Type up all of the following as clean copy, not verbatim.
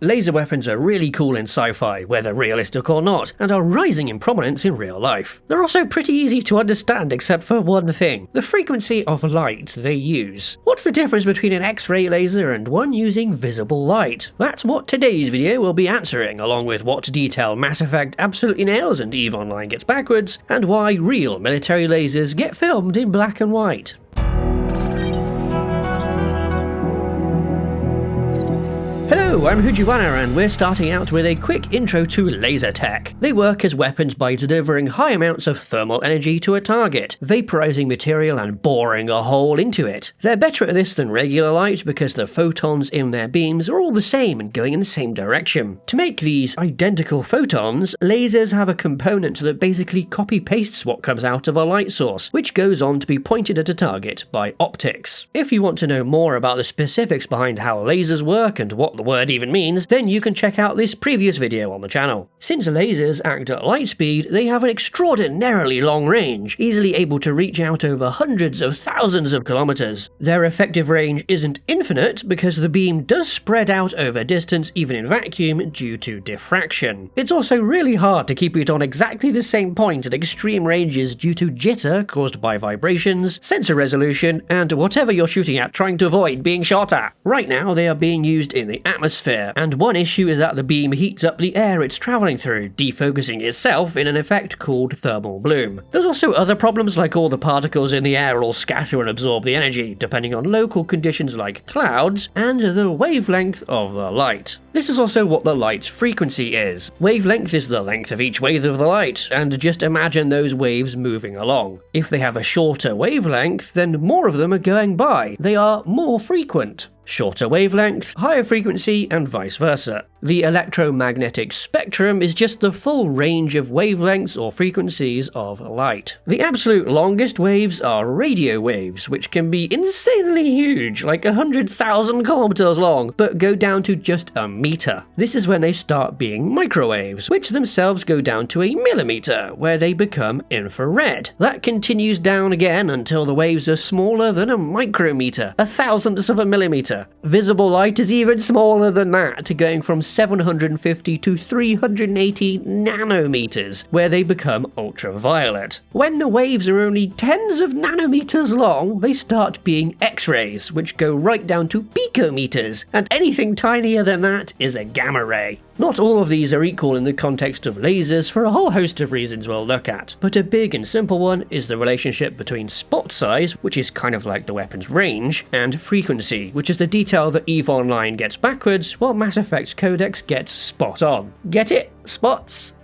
Laser weapons are really cool in sci-fi, whether realistic or not, and are rising in prominence in real life. They're also pretty easy to understand except for one thing: the frequency of light they use. What's the difference between an X-ray laser and one using visible light? That's what today's video will be answering, along with what detail Mass Effect absolutely nails and EVE Online gets backwards, and why real military lasers get filmed in black and white. Hello, I'm Hujuwana, and we're starting out with a quick intro to laser tech. They work as weapons by delivering high amounts of thermal energy to a target, vaporizing material and boring a hole into it. They're better at this than regular light because the photons in their beams are all the same and going in the same direction. To make these identical photons, lasers have a component that basically copy-pastes what comes out of a light source, which goes on to be pointed at a target by optics. If you want to know more about the specifics behind how lasers work and what the word even means, then you can check out this previous video on the channel. Since lasers act at light speed, they have an extraordinarily long range, easily able to reach out over hundreds of thousands of kilometers. Their effective range isn't infinite because the beam does spread out over distance even in vacuum due to diffraction. It's also really hard to keep it on exactly the same point at extreme ranges due to jitter caused by vibrations, sensor resolution, and whatever you're shooting at trying to avoid being shot at. Right now they are being used in the atmosphere, and one issue is that the beam heats up the air it's travelling through, defocusing itself in an effect called thermal bloom. There's also other problems like all the particles in the air all scatter and absorb the energy, depending on local conditions like clouds and the wavelength of the light. This is also what the light's frequency is. Wavelength is the length of each wave of the light, and just imagine those waves moving along. If they have a shorter wavelength, then more of them are going by. They are more frequent. Shorter wavelength, higher frequency, and vice versa. The electromagnetic spectrum is just the full range of wavelengths or frequencies of light. The absolute longest waves are radio waves, which can be insanely huge, like 100,000 kilometers long, but go down to just a meter. This is when they start being microwaves, which themselves go down to a millimeter, where they become infrared. That continues down again until the waves are smaller than a micrometer, a thousandth of a millimeter. Visible light is even smaller than that, going from 750 to 380 nanometers, where they become ultraviolet. When the waves are only tens of nanometers long, they start being X-rays, which go right down to picometers, and anything tinier than that is a gamma ray. Not all of these are equal in the context of lasers for a whole host of reasons we'll look at, but a big and simple one is the relationship between spot size, which is kind of like the weapon's range, and frequency, which is the detail that EVE Online gets backwards, while Mass Effect's Codex gets spot on. Get it? Spots?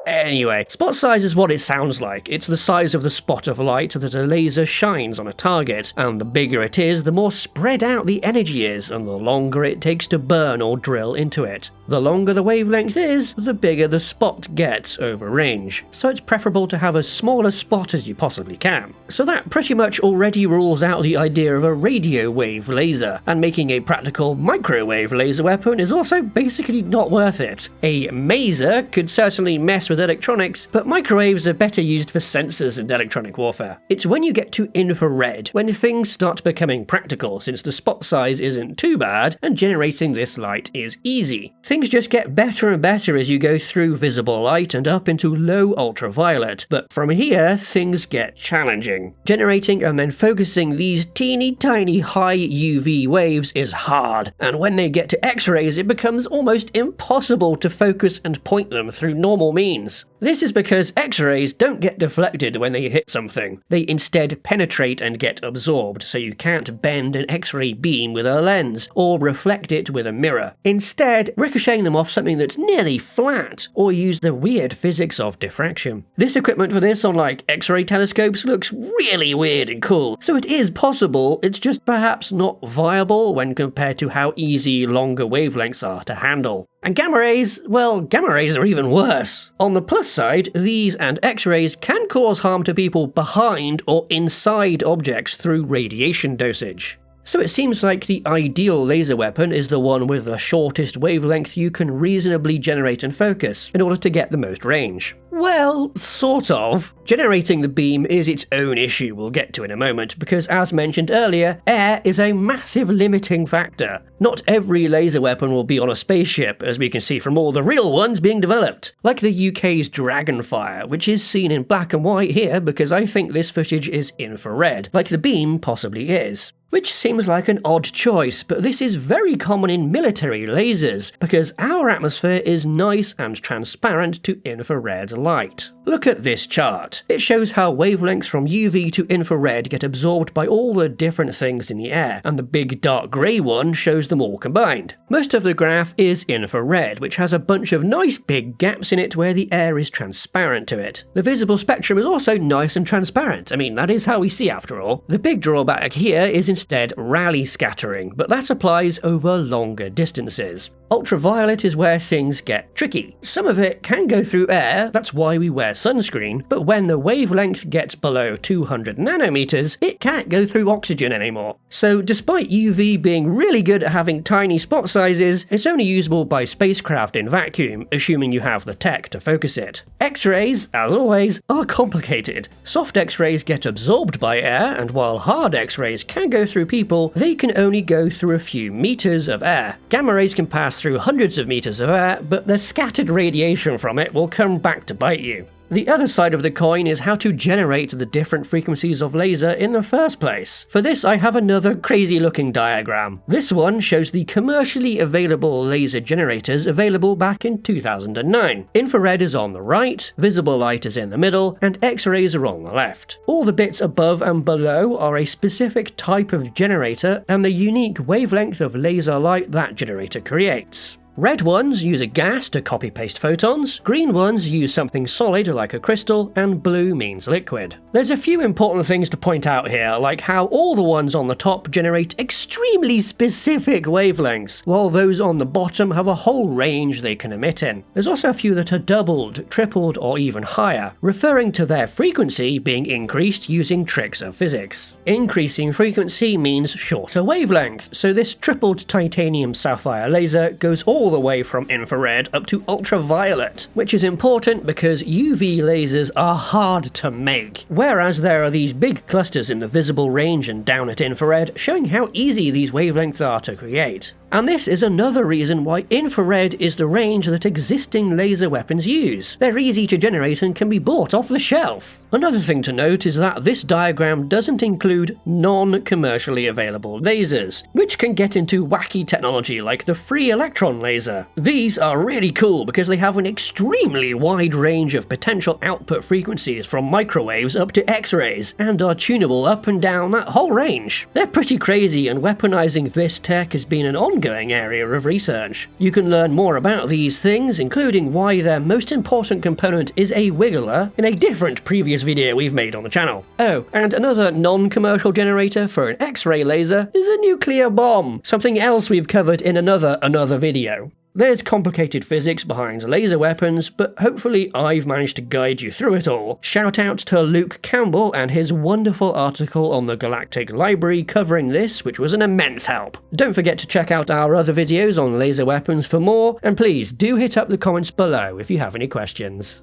Anyway, spot size is what it sounds like. It's the size of the spot of light that a laser shines on a target, and the bigger it is, the more spread out the energy is, and the longer it takes to burn or drill into it. The longer the wavelength is, the bigger the spot gets over range, so it's preferable to have as small a spot as you possibly can. So that pretty much already rules out the idea of a radio wave laser, and making a practical microwave laser weapon is also basically not worth it. A maser could certainly mess with electronics, but microwaves are better used for sensors and electronic warfare. It's when you get to infrared when things start becoming practical, since the spot size isn't too bad and generating this light is easy. Things just get better and better as you go through visible light and up into low ultraviolet, but from here things get challenging. Generating and then focusing these teeny tiny high UV waves is hard, and when they get to X-rays it becomes almost impossible to focus and point them through normal means. This is because X-rays don't get deflected when they hit something. They instead penetrate and get absorbed, so you can't bend an X-ray beam with a lens, or reflect it with a mirror. Instead, ricocheting them off something that's nearly flat, or use the weird physics of diffraction. This equipment for this on like X-ray telescopes looks really weird and cool, so it is possible, it's just perhaps not viable when compared to how easy longer wavelengths are to handle. And gamma rays, well, gamma rays are even worse. On the plus side, these and X-rays can cause harm to people behind or inside objects through radiation dosage. So it seems like the ideal laser weapon is the one with the shortest wavelength you can reasonably generate and focus in order to get the most range. Well, sort of. Generating the beam is its own issue we'll get to in a moment, because as mentioned earlier, air is a massive limiting factor. Not every laser weapon will be on a spaceship, as we can see from all the real ones being developed, like the UK's Dragonfire, which is seen in black and white here because I think this footage is infrared, like the beam possibly is. Which seems like an odd choice, but this is very common in military lasers, because our atmosphere is nice and transparent to infrared light. Look at this chart. It shows how wavelengths from UV to infrared get absorbed by all the different things in the air, and the big dark grey one shows them all combined. Most of the graph is infrared, which has a bunch of nice big gaps in it where the air is transparent to it. The visible spectrum is also nice and transparent. I mean, that is how we see after all. The big drawback here is instead Rayleigh scattering, but that applies over longer distances. Ultraviolet is where things get tricky. Some of it can go through air, that's why we wear sunscreen, but when the wavelength gets below 200 nanometers, it can't go through oxygen anymore. So despite UV being really good at having tiny spot sizes, it's only usable by spacecraft in vacuum, assuming you have the tech to focus it. X-rays, as always, are complicated. Soft X-rays get absorbed by air, and while hard X-rays can go through people, they can only go through a few meters of air. Gamma rays can pass through hundreds of meters of air, but the scattered radiation from it will come back to bite you. The other side of the coin is how to generate the different frequencies of laser in the first place. For this I have another crazy looking diagram. This one shows the commercially available laser generators available back in 2009. Infrared is on the right, visible light is in the middle, and X-rays are on the left. All the bits above and below are a specific type of generator and the unique wavelength of laser light that generator creates. Red ones use a gas to copy-paste photons, green ones use something solid like a crystal, and blue means liquid. There's a few important things to point out here, like how all the ones on the top generate extremely specific wavelengths, while those on the bottom have a whole range they can emit in. There's also a few that are doubled, tripled, or even higher, referring to their frequency being increased using tricks of physics. Increasing frequency means shorter wavelength, so this tripled titanium sapphire laser goes all the way from infrared up to ultraviolet, which is important because UV lasers are hard to make, whereas there are these big clusters in the visible range and down at infrared showing how easy these wavelengths are to create. And this is another reason why infrared is the range that existing laser weapons use. They're easy to generate and can be bought off the shelf. Another thing to note is that this diagram doesn't include non-commercially available lasers, which can get into wacky technology like the free electron laser. These are really cool because they have an extremely wide range of potential output frequencies from microwaves up to X-rays, and are tunable up and down that whole range. They're pretty crazy, and weaponizing this tech has been an ongoing area of research. You can learn more about these things, including why their most important component is a wiggler, in a different previous video we've made on the channel. Oh, and another non-commercial generator for an X-ray laser is a nuclear bomb, something else we've covered in another video. There's complicated physics behind laser weapons, but hopefully I've managed to guide you through it all. Shout out to Luke Campbell and his wonderful article on the Galactic Library covering this, which was an immense help. Don't forget to check out our other videos on laser weapons for more, and please do hit up the comments below if you have any questions.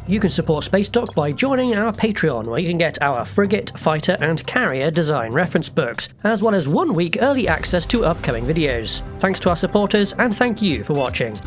You can support Spacedock by joining our Patreon, where you can get our frigate, fighter and carrier design reference books, as well as 1 week early access to upcoming videos. Thanks to our supporters, and thank you for watching.